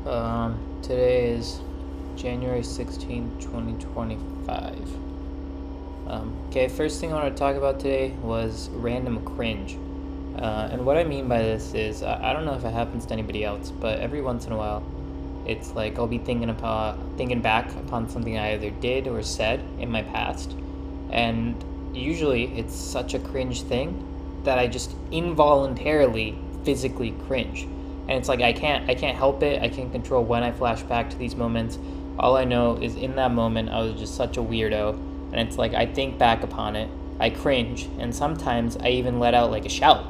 Today is January 16th, 2025. Okay, first thing I want to talk about today was random cringe. And what I mean by this is, I don't know if it happens to anybody else, but every once in a while, it's like I'll be thinking back upon something I either did or said in my past, and usually it's such a cringe thing that I just involuntarily physically cringe. And it's like I can't help it. I can't control when I flash back to these moments. All I know is in that moment I was just such a weirdo, and it's like I think back upon it, I cringe, and sometimes I even let out like a shout,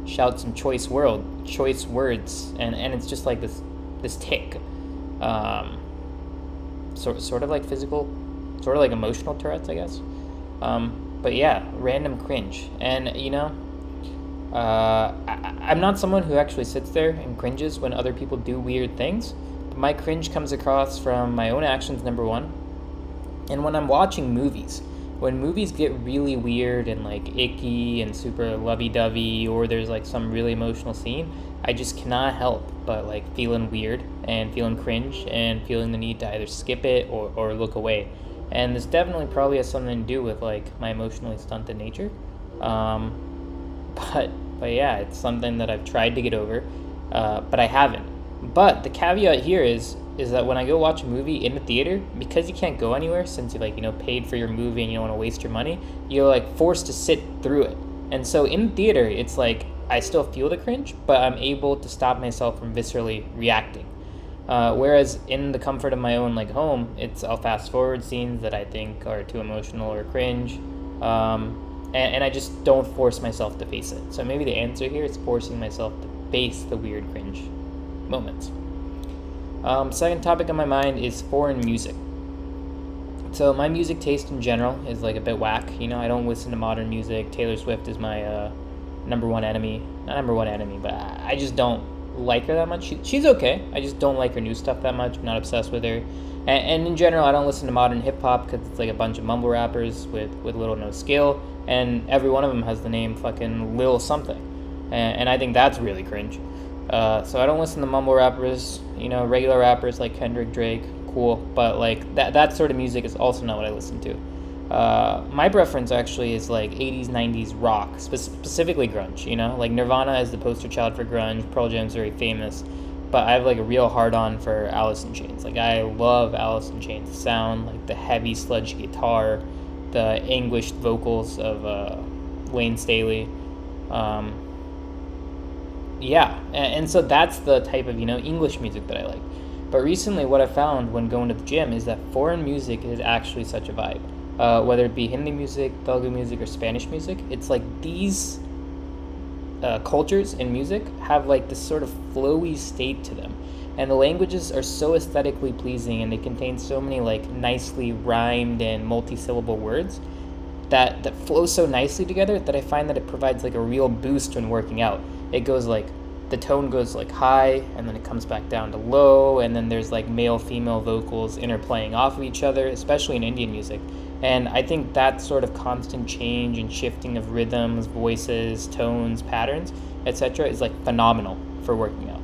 shout some choice words, and it's just like this tick, sort of like physical, sort of like emotional Tourette's, I guess. But yeah, random cringe, and I'm not someone who actually sits there and cringes when other people do weird things. But my cringe comes across from my own actions, number one, and when I'm watching movies. When movies get really weird and like icky and super lovey-dovey, or there's like some really emotional scene, I just cannot help but like feeling weird and feeling cringe and feeling the need to either skip it or look away. And this definitely probably has something to do with like my emotionally stunted nature. But yeah, it's something that I've tried to get over, but I haven't. But the caveat here is that when I go watch a movie in the theater, because you can't go anywhere since you paid for your movie and you don't want to waste your money, you're like forced to sit through it. And so in theater, it's like I still feel the cringe, but I'm able to stop myself from viscerally reacting. Whereas in the comfort of my own like home, I'll fast forward scenes that I think are too emotional or cringe, and I just don't force myself to face it. So maybe the answer here is forcing myself to face the weird cringe moments. Second topic on my mind is foreign music. So my music taste in general is like a bit whack. I don't listen to modern music. Taylor Swift is my number one enemy. Not number one enemy, but I just don't like her that much. She's okay. I just don't like her new stuff that much. I'm not obsessed with her. And in general, I don't listen to modern hip hop because it's like a bunch of mumble rappers with little no skill, and every one of them has the name fucking Lil something, and I think that's really cringe. So I don't listen to mumble rappers. Regular rappers like Kendrick, Drake, cool, but like that sort of music is also not what I listen to. My preference actually is like 80s, 90s rock, specifically grunge. Like Nirvana is the poster child for grunge. Pearl Jam's very famous, but I have like a real hard-on for Alice in Chains. Like I love Alice in Chains' sound, like the heavy sludge guitar, the anguished vocals of Wayne Staley. Yeah, and so that's the type of English music that I like. But recently, what I found when going to the gym is that foreign music is actually such a vibe. Whether it be Hindi music, Telugu music, or Spanish music, it's like these cultures in music have like this sort of flowy state to them, and the languages are so aesthetically pleasing, and they contain so many like nicely rhymed and multi-syllable words that flow so nicely together that I find that it provides like a real boost when working out. It goes like the tone goes like high, and then it comes back down to low, and then there's like male female vocals interplaying off of each other, especially in Indian music. And I think that sort of constant change and shifting of rhythms, voices, tones, patterns, etc. is like phenomenal for working out.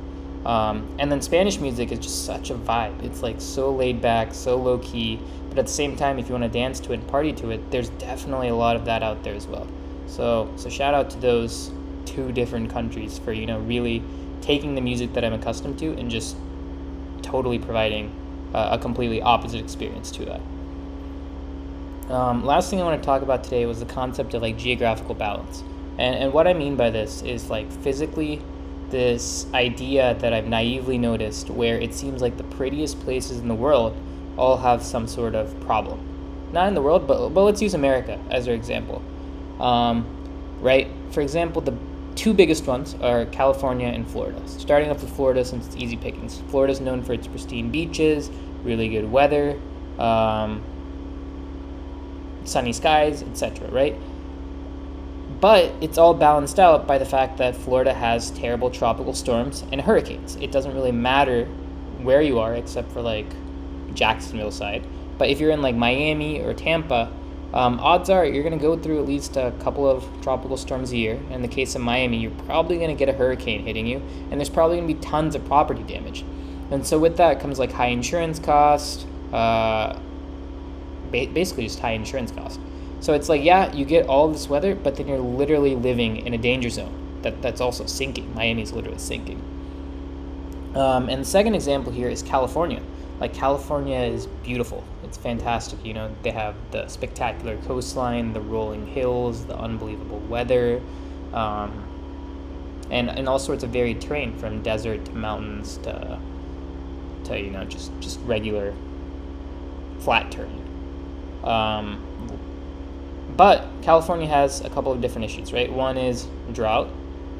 And then Spanish music is just such a vibe. It's like so laid back, so low key, but at the same time, if you want to dance to it and party to it, there's definitely a lot of that out there as well. So shout out to those two different countries for really taking the music that I'm accustomed to and just totally providing a completely opposite experience to that. Last thing I want to talk about today was the concept of like geographical balance, and what I mean by this is like physically this idea that I've naively noticed where it seems like the prettiest places in the world all have some sort of problem. Not in the world, but let's use America as our example. Right? For example, the two biggest ones are California and Florida. Starting off with Florida, since it's easy pickings. Florida is known for its pristine beaches, really good weather, sunny skies, etc., right? But it's all balanced out by the fact that Florida has terrible tropical storms and hurricanes. It doesn't really matter where you are except for like Jacksonville side. But if you're in like Miami or Tampa, odds are you're going to go through at least a couple of tropical storms a year. In the case of Miami, you're probably going to get a hurricane hitting you, and there's probably going to be tons of property damage. And so with that comes like high insurance cost, basically just high insurance cost. So it's like, yeah, you get all this weather, but then you're literally living in a danger zone that's also sinking. Miami's literally sinking. And the second example here is California. Like, California is beautiful. It's fantastic. You know, they have the spectacular coastline, the rolling hills, the unbelievable weather, and all sorts of varied terrain, from desert to mountains to you know, just regular flat terrain. But California has a couple of different issues, right? One is drought.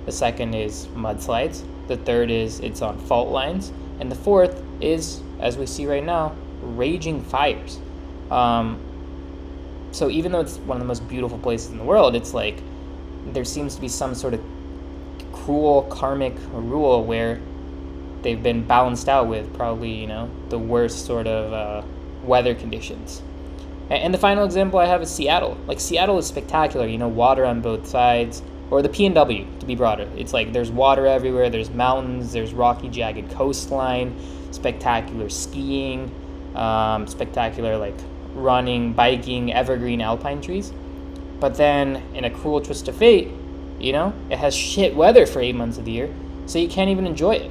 The second is mudslides. The third is it's on fault lines. And the fourth is, as we see right now, raging fires. So even though it's one of the most beautiful places in the world, it's like there seems to be some sort of cruel karmic rule where they've been balanced out with probably, you know, the worst sort of weather conditions. And the final example I have is Seattle. Like, Seattle is spectacular, you know, water on both sides. Or the PNW, to be broader. It's like there's water everywhere, there's mountains, there's rocky, jagged coastline, spectacular skiing, spectacular, like, running, biking, evergreen alpine trees. But then, in a cruel twist of fate, you know, it has shit weather for 8 months of the year, so you can't even enjoy it.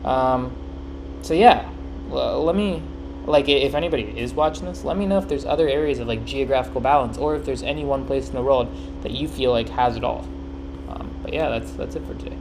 So yeah, let me, like, if anybody is watching this, let me know if there's other areas of, like, geographical balance, or if there's any one place in the world that you feel like has it all. But yeah, that's it for today.